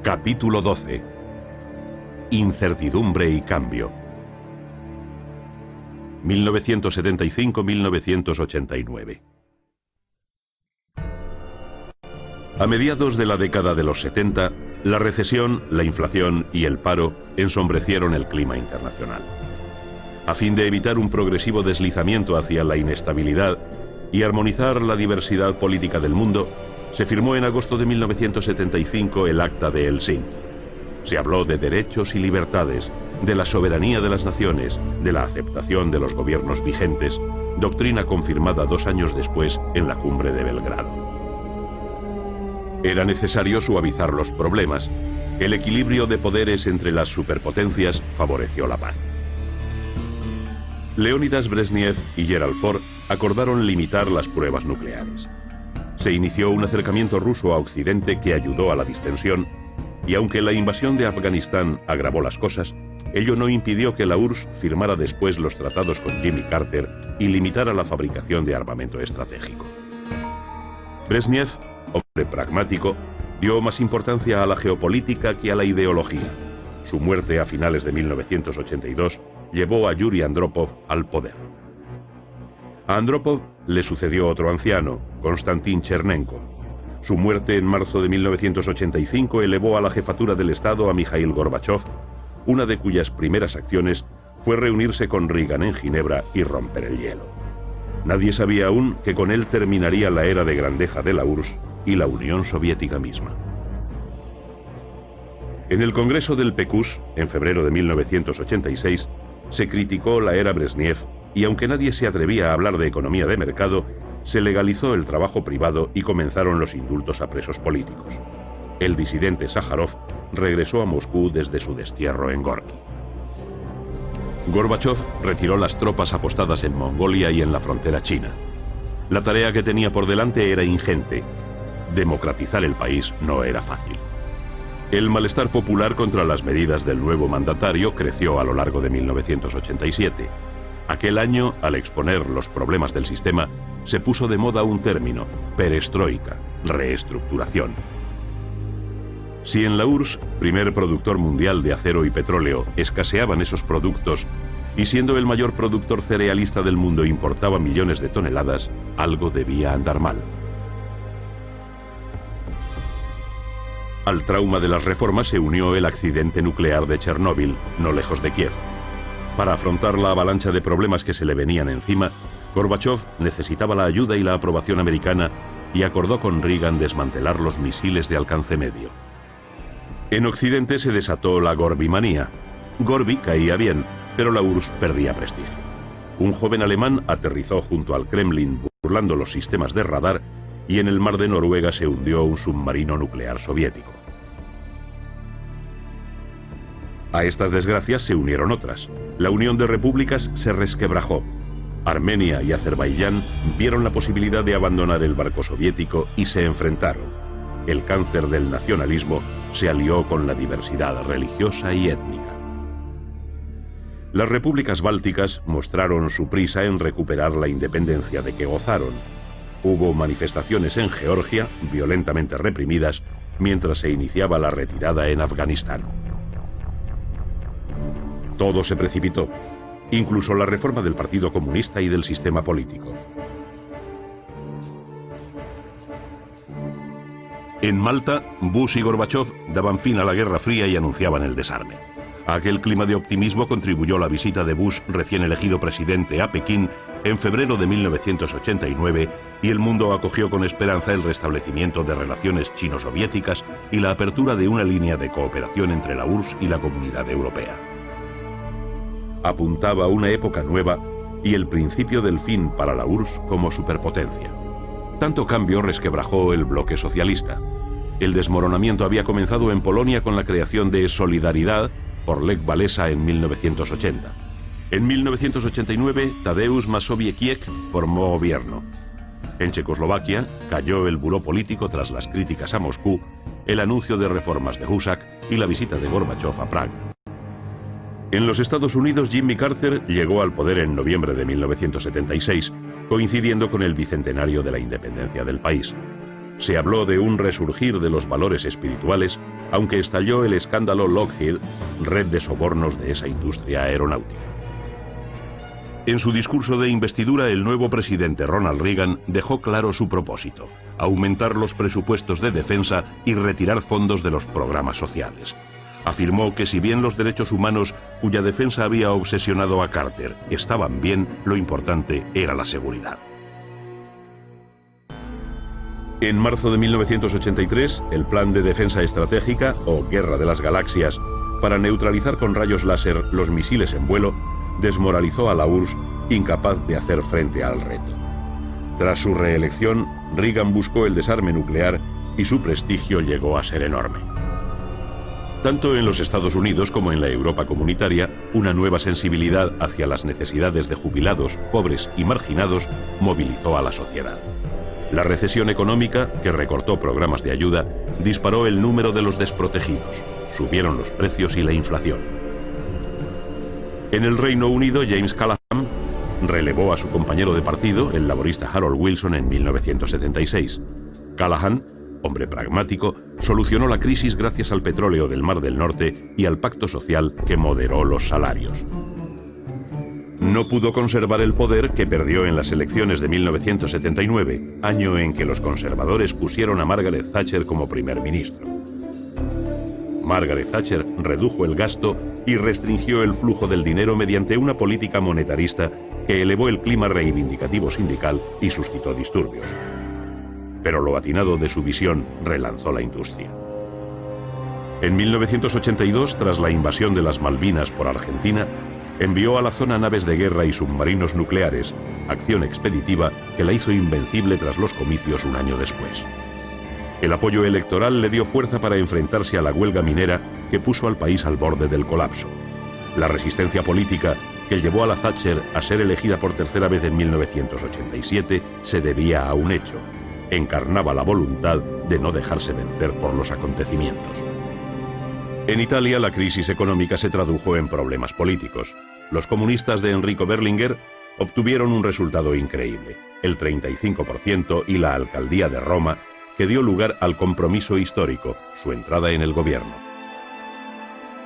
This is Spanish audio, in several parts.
Capítulo 12. Incertidumbre y cambio. 1975-1989. A mediados de la década de los 70, la recesión, la inflación y el paro ensombrecieron el clima internacional. A fin de evitar un progresivo deslizamiento hacia la inestabilidad y armonizar la diversidad política del mundo, se firmó en agosto de 1975 el Acta de Helsinki. Se habló de derechos y libertades, de la soberanía de las naciones, de la aceptación de los gobiernos vigentes, doctrina confirmada 2 años después en la cumbre de Belgrado. Era necesario suavizar los problemas. El equilibrio de poderes entre las superpotencias favoreció la paz. Leonidas Brezhnev y Gerald Ford acordaron limitar las pruebas nucleares. Se inició un acercamiento ruso a Occidente que ayudó a la distensión, y aunque la invasión de Afganistán agravó las cosas, ello no impidió que la URSS firmara después los tratados con Jimmy Carter y limitara la fabricación de armamento estratégico. Brezhnev, hombre pragmático, dio más importancia a la geopolítica que a la ideología. Su muerte a finales de 1982 llevó a Yuri Andropov al poder. A Andropov le sucedió otro anciano, Konstantin Chernenko. Su muerte en marzo de 1985 elevó a la jefatura del Estado a Mikhail Gorbachev, una de cuyas primeras acciones fue reunirse con Reagan en Ginebra y romper el hielo. Nadie sabía aún que con él terminaría la era de grandeza de la URSS y la Unión Soviética misma. En el Congreso del PQS, en febrero de 1986, se criticó la era Brezhnev y aunque nadie se atrevía a hablar de economía de mercado, se legalizó el trabajo privado y comenzaron los indultos a presos políticos. El disidente Sájarov regresó a Moscú desde su destierro en Gorki. Gorbachev retiró las tropas apostadas en Mongolia y en la frontera china. La tarea que tenía por delante era ingente. Democratizar el país no era fácil. El malestar popular contra las medidas del nuevo mandatario creció a lo largo de 1987. Aquel año, al exponer los problemas del sistema, se puso de moda un término, perestroika, reestructuración. Si en la URSS, primer productor mundial de acero y petróleo, escaseaban esos productos, y siendo el mayor productor cerealista del mundo importaba millones de toneladas, algo debía andar mal. Al trauma de las reformas se unió el accidente nuclear de Chernóbil, no lejos de Kiev. Para afrontar la avalancha de problemas que se le venían encima, Gorbachev necesitaba la ayuda y la aprobación americana y acordó con Reagan desmantelar los misiles de alcance medio. En Occidente se desató la Gorbimanía. Gorbi caía bien, pero la URSS perdía prestigio. Un joven alemán aterrizó junto al Kremlin burlando los sistemas de radar y en el mar de Noruega se hundió un submarino nuclear soviético. A estas desgracias se unieron otras. La Unión de Repúblicas se resquebrajó. Armenia y Azerbaiyán vieron la posibilidad de abandonar el barco soviético y se enfrentaron. El cáncer del nacionalismo se alió con la diversidad religiosa y étnica. Las repúblicas bálticas mostraron su prisa en recuperar la independencia de que gozaron. Hubo manifestaciones en Georgia, violentamente reprimidas, mientras se iniciaba la retirada en Afganistán. Todo se precipitó, incluso la reforma del Partido Comunista y del sistema político. En Malta, Bush y Gorbachev daban fin a la Guerra Fría y anunciaban el desarme. A aquel clima de optimismo contribuyó la visita de Bush, recién elegido presidente, a Pekín en febrero de 1989 y el mundo acogió con esperanza el restablecimiento de relaciones chino-soviéticas y la apertura de una línea de cooperación entre la URSS y la Comunidad Europea. Apuntaba una época nueva y el principio del fin para la URSS como superpotencia. Tanto cambio resquebrajó el bloque socialista. El desmoronamiento había comenzado en Polonia con la creación de Solidaridad por Lech Walesa en 1980. En 1989, Tadeusz Mazowiecki formó gobierno. En Checoslovaquia cayó el buró político tras las críticas a Moscú, el anuncio de reformas de Husak y la visita de Gorbachev a Praga. En los Estados Unidos, Jimmy Carter llegó al poder en noviembre de 1976, coincidiendo con el bicentenario de la independencia del país. Se habló de un resurgir de los valores espirituales, aunque estalló el escándalo Lockheed, red de sobornos de esa industria aeronáutica. En su discurso de investidura, el nuevo presidente Ronald Reagan dejó claro su propósito: aumentar los presupuestos de defensa y retirar fondos de los programas sociales. Afirmó que si bien los derechos humanos, cuya defensa había obsesionado a Carter, estaban bien, lo importante era la seguridad. En marzo de 1983, el Plan de Defensa Estratégica, o Guerra de las Galaxias, para neutralizar con rayos láser los misiles en vuelo, desmoralizó a la URSS, incapaz de hacer frente al reto. Tras su reelección, Reagan buscó el desarme nuclear y su prestigio llegó a ser enorme. Tanto en los Estados Unidos como en la Europa comunitaria, una nueva sensibilidad hacia las necesidades de jubilados, pobres y marginados movilizó a la sociedad. La recesión económica, que recortó programas de ayuda, disparó el número de los desprotegidos. Subieron los precios y la inflación. En el Reino Unido, James Callaghan relevó a su compañero de partido, el laborista Harold Wilson, en 1976. Callaghan, hombre pragmático, solucionó la crisis gracias al petróleo del Mar del Norte y al pacto social que moderó los salarios. No pudo conservar el poder que perdió en las elecciones de 1979, año en que los conservadores pusieron a Margaret Thatcher como primer ministro. Margaret Thatcher redujo el gasto y restringió el flujo del dinero mediante una política monetarista que elevó el clima reivindicativo sindical y suscitó disturbios. Pero lo atinado de su visión relanzó la industria. En 1982, tras la invasión de las Malvinas por Argentina, envió a la zona naves de guerra y submarinos nucleares, acción expeditiva que la hizo invencible tras los comicios un año después. El apoyo electoral le dio fuerza para enfrentarse a la huelga minera que puso al país al borde del colapso. La resistencia política que llevó a la Thatcher a ser elegida por tercera vez en 1987 se debía a un hecho: encarnaba la voluntad de no dejarse vencer por los acontecimientos. En Italia, la crisis económica se tradujo en problemas políticos. Los comunistas de Enrico Berlinguer obtuvieron un resultado increíble: el 35% y la alcaldía de Roma, que dio lugar al compromiso histórico, su entrada en el gobierno.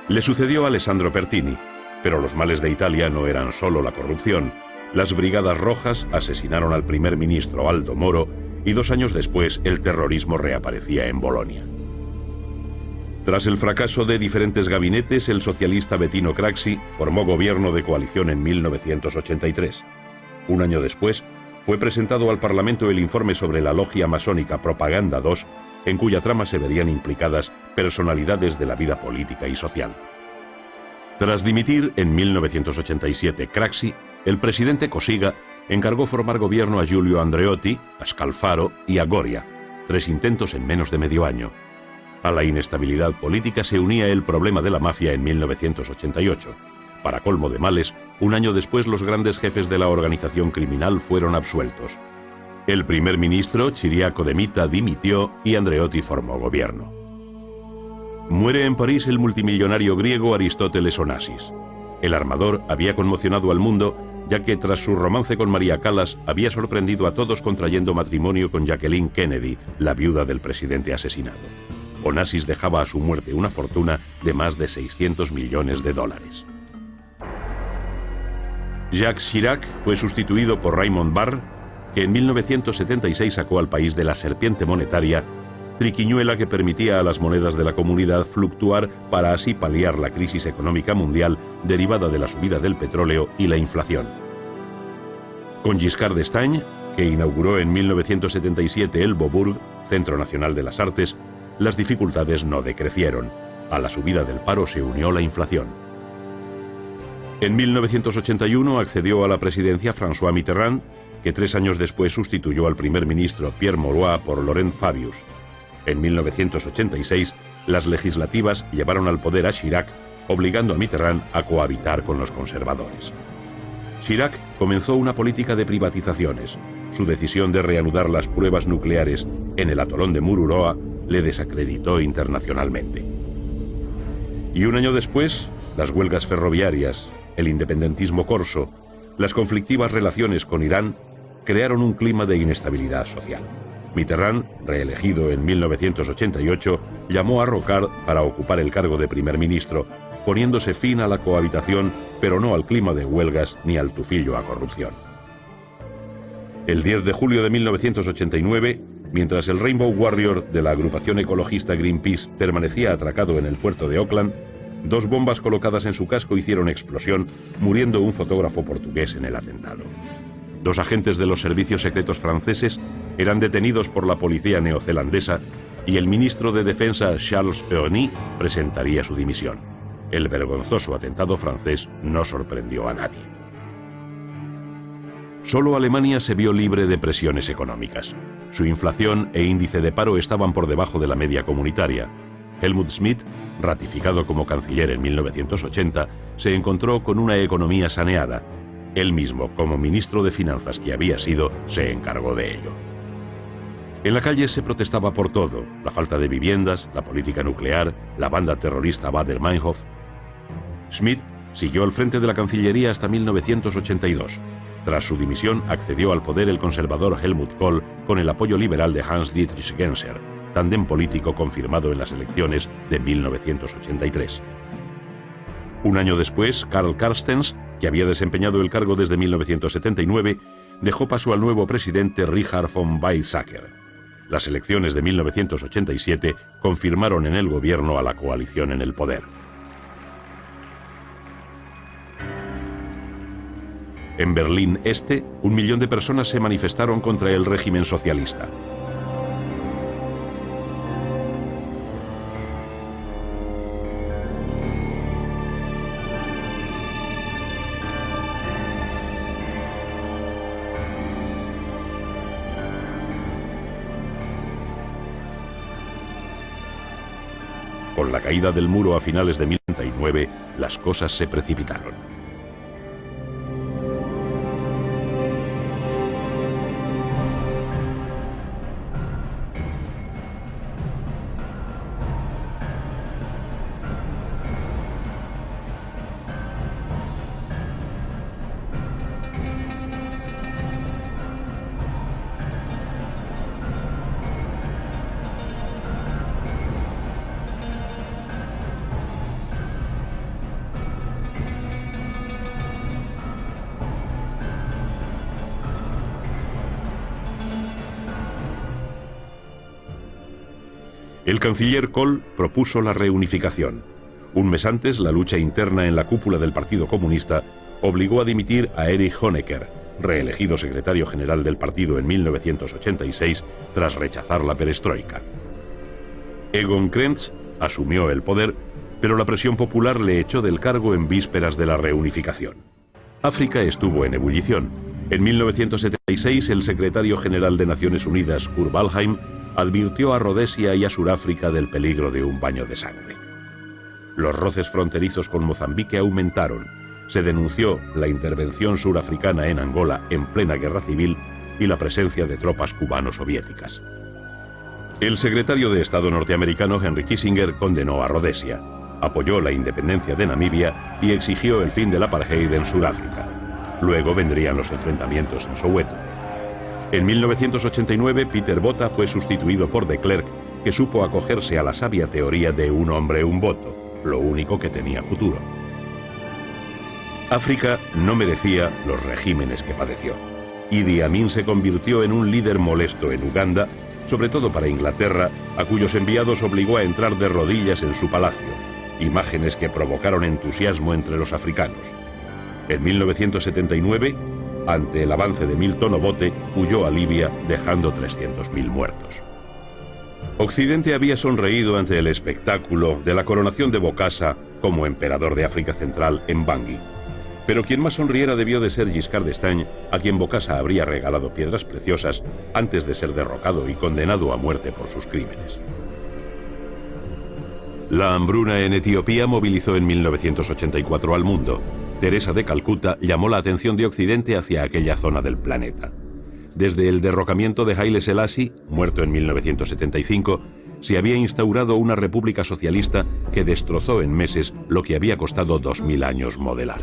Le sucedió Alessandro Pertini, pero los males de Italia no eran solo la corrupción. Las Brigadas Rojas asesinaron al primer ministro Aldo Moro y 2 años después el terrorismo reaparecía en Bolonia. Tras el fracaso de diferentes gabinetes, el socialista Bettino Craxi formó gobierno de coalición en 1983. Un año después, fue presentado al Parlamento el informe sobre la logia masónica Propaganda II, en cuya trama se verían implicadas personalidades de la vida política y social. Tras dimitir en 1987 Craxi, el presidente Cossiga encargó formar gobierno a Giulio Andreotti, a Scalfaro y a Goria, 3 intentos en menos de medio año. A la inestabilidad política se unía el problema de la mafia en 1988. Para colmo de males, un año después los grandes jefes de la organización criminal fueron absueltos. El primer ministro, Ciriaco de Mita, dimitió y Andreotti formó gobierno. Muere en París el multimillonario griego Aristóteles Onassis. El armador había conmocionado al mundo, ya que tras su romance con María Callas había sorprendido a todos contrayendo matrimonio con Jacqueline Kennedy, la viuda del presidente asesinado. Onassis dejaba a su muerte una fortuna de más de 600 millones de dólares. Jacques Chirac fue sustituido por Raymond Barre, que en 1976 sacó al país de la serpiente monetaria, triquiñuela que permitía a las monedas de la comunidad fluctuar para así paliar la crisis económica mundial derivada de la subida del petróleo y la inflación. Con Giscard d'Estaing, que inauguró en 1977 el Beaubourg, Centro Nacional de las Artes, las dificultades no decrecieron. A la subida del paro se unió la inflación. En 1981 accedió a la presidencia François Mitterrand, que 3 años después sustituyó al primer ministro Pierre Mauroy por Laurent Fabius. En 1986, las legislativas llevaron al poder a Chirac, obligando a Mitterrand a cohabitar con los conservadores. Chirac comenzó una política de privatizaciones. Su decisión de reanudar las pruebas nucleares en el atolón de Mururoa le desacreditó internacionalmente. Y un año después, las huelgas ferroviarias, el independentismo corso, las conflictivas relaciones con Irán crearon un clima de inestabilidad social. Mitterrand, reelegido en 1988, llamó a Rocard para ocupar el cargo de primer ministro, poniéndose fin a la cohabitación, pero no al clima de huelgas ni al tufillo a corrupción. El 10 de julio de 1989, mientras el Rainbow Warrior de la agrupación ecologista Greenpeace permanecía atracado en el puerto de Auckland, 2 bombas colocadas en su casco hicieron explosión, muriendo un fotógrafo portugués en el atentado. 2 agentes de los servicios secretos franceses eran detenidos por la policía neozelandesa y el ministro de Defensa Charles Erny presentaría su dimisión. El vergonzoso atentado francés no sorprendió a nadie. Solo Alemania se vio libre de presiones económicas. Su inflación e índice de paro estaban por debajo de la media comunitaria. Helmut Schmidt, ratificado como canciller en 1980, se encontró con una economía saneada. Él mismo, como ministro de Finanzas que había sido, se encargó de ello. En la calle se protestaba por todo: la falta de viviendas, la política nuclear, la banda terrorista Baader-Meinhof. Schmidt siguió al frente de la Cancillería hasta 1982. Tras su dimisión accedió al poder el conservador Helmut Kohl con el apoyo liberal de Hans-Dietrich Genscher, tándem político confirmado en las elecciones de 1983. Un año después, Karl Carstens, que había desempeñado el cargo desde 1979, dejó paso al nuevo presidente Richard von Weizsäcker. Las elecciones de 1987 confirmaron en el gobierno a la coalición en el poder. En Berlín Este, 1 millón de personas se manifestaron contra el régimen socialista. Con la caída del muro a finales de 1989, las cosas se precipitaron. El canciller Kohl propuso la reunificación. Un mes antes, la lucha interna en la cúpula del Partido Comunista obligó a dimitir a Erich Honecker, reelegido secretario general del partido en 1986 tras rechazar la perestroika. Egon Krenz asumió el poder, pero la presión popular le echó del cargo en vísperas de la reunificación. África estuvo en ebullición. En 1976, el secretario general de Naciones Unidas, Kurt Waldheim, advirtió a Rodesia y a Suráfrica del peligro de un baño de sangre. Los roces fronterizos con Mozambique aumentaron. Se denunció la intervención surafricana en Angola en plena guerra civil y la presencia de tropas cubano-soviéticas. El secretario de Estado norteamericano Henry Kissinger condenó a Rodesia, apoyó la independencia de Namibia y exigió el fin del apartheid en Sudáfrica. Luego vendrían los enfrentamientos en Soweto. En 1989, Peter Botha fue sustituido por de Klerk, que supo acogerse a la sabia teoría de un hombre, un voto, lo único que tenía futuro. África no merecía los regímenes que padeció. Idi Amin se convirtió en un líder molesto en Uganda, sobre todo para Inglaterra, a cuyos enviados obligó a entrar de rodillas en su palacio, imágenes que provocaron entusiasmo entre los africanos. En 1979, ante el avance de Milton Obote, huyó a Libia dejando 300.000 muertos. Occidente había sonreído ante el espectáculo de la coronación de Bokassa como emperador de África Central en Bangui. Pero quien más sonriera debió de ser Giscard d'Estaing, a quien Bokassa habría regalado piedras preciosas antes de ser derrocado y condenado a muerte por sus crímenes. La hambruna en Etiopía movilizó en 1984 al mundo. Teresa de Calcuta llamó la atención de Occidente hacia aquella zona del planeta. Desde el derrocamiento de Haile Selassie, muerto en 1975, se había instaurado una república socialista que destrozó en meses lo que había costado 2000 años modelar.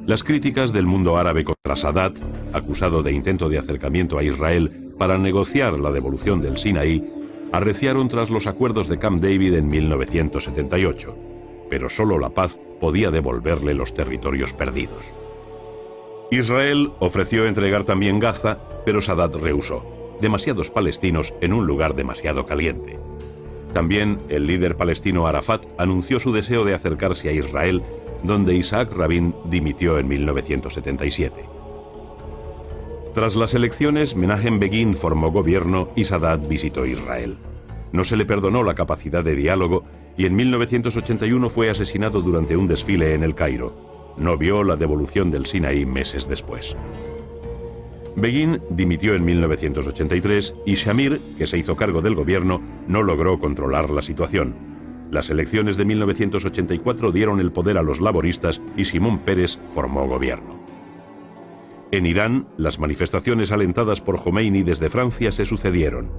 Las críticas del mundo árabe contra Sadat, acusado de intento de acercamiento a Israel, para negociar la devolución del Sinaí, arreciaron tras los acuerdos de Camp David en 1978, pero solo la paz podía devolverle los territorios perdidos. Israel ofreció entregar también Gaza, pero Sadat rehusó. Demasiados palestinos en un lugar demasiado caliente. También el líder palestino Arafat anunció su deseo de acercarse a Israel, donde Isaac Rabin dimitió en 1977. Tras las elecciones, Menachem Begin formó gobierno y Sadat visitó Israel. No se le perdonó la capacidad de diálogo y en 1981 fue asesinado durante un desfile en El Cairo. No vio la devolución del Sinaí meses después. Begin dimitió en 1983 y Shamir, que se hizo cargo del gobierno, no logró controlar la situación. Las elecciones de 1984 dieron el poder a los laboristas y Simón Peres formó gobierno. En Irán, las manifestaciones alentadas por Jomeini desde Francia se sucedieron.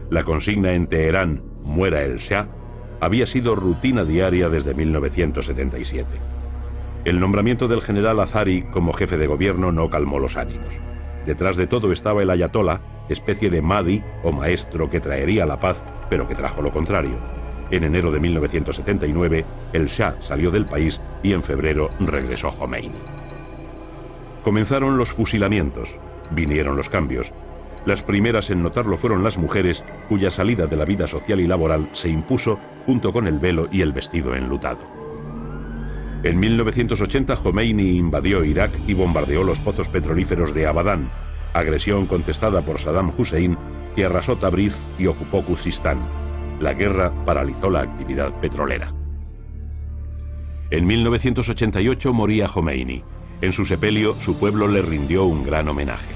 La consigna en Teherán, "Muera el Shah", había sido rutina diaria desde 1977. El nombramiento del general Azari como jefe de gobierno no calmó los ánimos. Detrás de todo estaba el ayatolá, especie de Mahdi o maestro que traería la paz, pero que trajo lo contrario. En enero de 1979, el Shah salió del país y en febrero regresó Jomeini. Comenzaron los fusilamientos, vinieron los cambios. Las primeras en notarlo fueron las mujeres, cuya salida de la vida social y laboral se impuso junto con el velo y el vestido enlutado. En 1980 Jomeini invadió Irak y bombardeó los pozos petrolíferos de Abadán, agresión contestada por Saddam Hussein, que arrasó Tabriz y ocupó Khuzistán. La guerra paralizó la actividad petrolera. En 1988 moría Jomeini. En su sepelio, su pueblo le rindió un gran homenaje.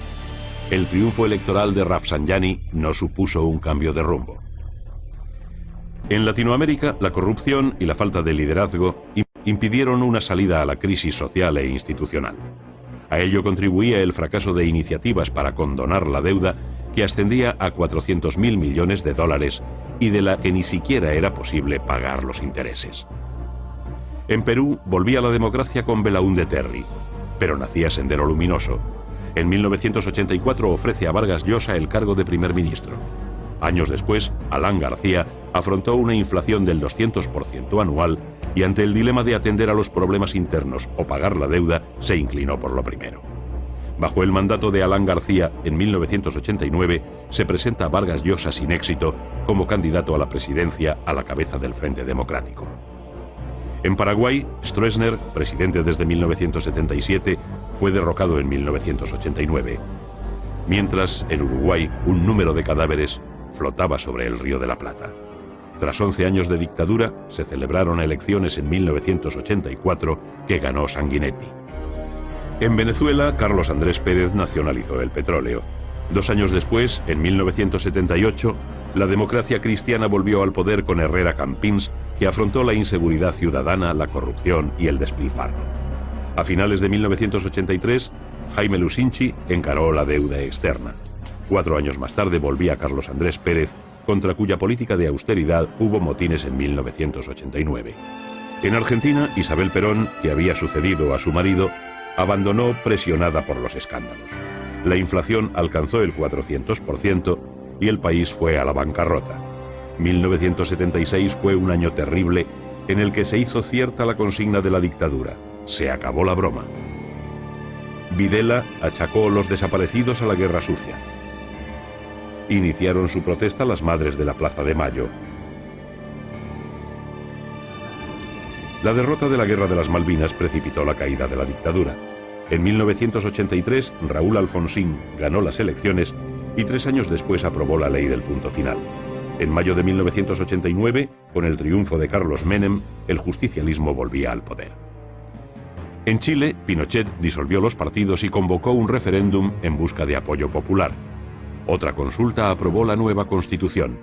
El triunfo electoral de Rafsanjani no supuso un cambio de rumbo. En Latinoamérica, la corrupción y la falta de liderazgo impidieron una salida a la crisis social e institucional. A ello contribuía el fracaso de iniciativas para condonar la deuda, que ascendía a 400.000 millones de dólares y de la que ni siquiera era posible pagar los intereses. En Perú volvía la democracia con Belaúnde Terry, pero nacía Sendero Luminoso. En 1984 ofrece a Vargas Llosa el cargo de primer ministro. Años después, Alan García afrontó una inflación del 200% anual y ante el dilema de atender a los problemas internos o pagar la deuda, se inclinó por lo primero. Bajo el mandato de Alan García, en 1989, se presenta a Vargas Llosa sin éxito como candidato a la presidencia a la cabeza del Frente Democrático. En Paraguay, Stroessner, presidente desde 1977, fue derrocado en 1989. Mientras, en Uruguay, un número de cadáveres flotaba sobre el Río de la Plata. Tras 11 años de dictadura, se celebraron elecciones en 1984 que ganó Sanguinetti. En Venezuela, Carlos Andrés Pérez nacionalizó el petróleo. 2 años después, en 1978, la democracia cristiana volvió al poder con Herrera Campins, que afrontó la inseguridad ciudadana, la corrupción y el despilfarro. A finales de 1983, Jaime Lucinchi encaró la deuda externa. 4 años más tarde volvía Carlos Andrés Pérez, contra cuya política de austeridad hubo motines en 1989. En Argentina, Isabel Perón, que había sucedido a su marido, abandonó presionada por los escándalos. La inflación alcanzó el 400% y el país fue a la bancarrota. 1976 fue un año terrible en el que se hizo cierta la consigna de la dictadura: se acabó la broma. Videla achacó los desaparecidos a la guerra sucia. Iniciaron su protesta las madres de la Plaza de Mayo. La derrota de la Guerra de las Malvinas precipitó la caída de la dictadura. En 1983, Raúl Alfonsín ganó las elecciones y 3 años después aprobó la ley del punto final. En mayo de 1989, con el triunfo de Carlos Menem, el justicialismo volvía al poder. En Chile, Pinochet disolvió los partidos y convocó un referéndum en busca de apoyo popular. Otra consulta aprobó la nueva Constitución.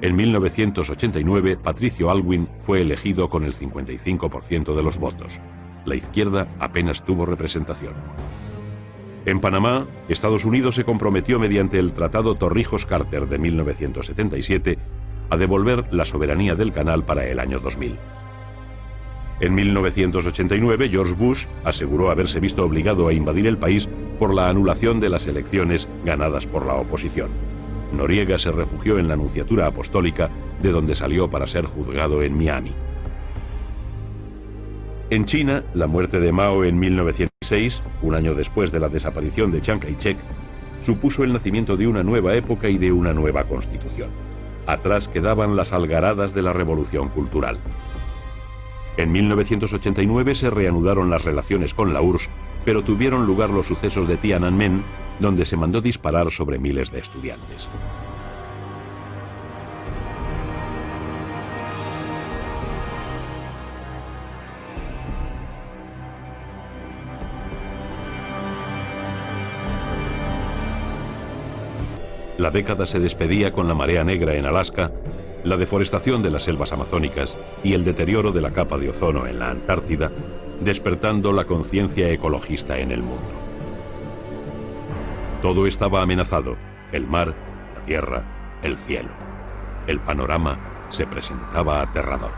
En 1989, Patricio Aylwin fue elegido con el 55% de los votos. La izquierda apenas tuvo representación. En Panamá, Estados Unidos se comprometió mediante el Tratado Torrijos-Carter de 1977 a devolver la soberanía del canal para el año 2000. En 1989, George Bush aseguró haberse visto obligado a invadir el país por la anulación de las elecciones ganadas por la oposición. Noriega se refugió en la Nunciatura Apostólica, de donde salió para ser juzgado en Miami. En China, la muerte de Mao en 1906, un año después de la desaparición de Chiang Kai-shek, supuso el nacimiento de una nueva época y de una nueva constitución. Atrás quedaban las algaradas de la revolución cultural. En 1989 se reanudaron las relaciones con la URSS, pero tuvieron lugar los sucesos de Tiananmen, donde se mandó disparar sobre miles de estudiantes. La década se despedía con la marea negra en Alaska, la deforestación de las selvas amazónicas y el deterioro de la capa de ozono en la Antártida, despertando la conciencia ecologista en el mundo. Todo estaba amenazado: el mar, la tierra, el cielo. El panorama se presentaba aterrador.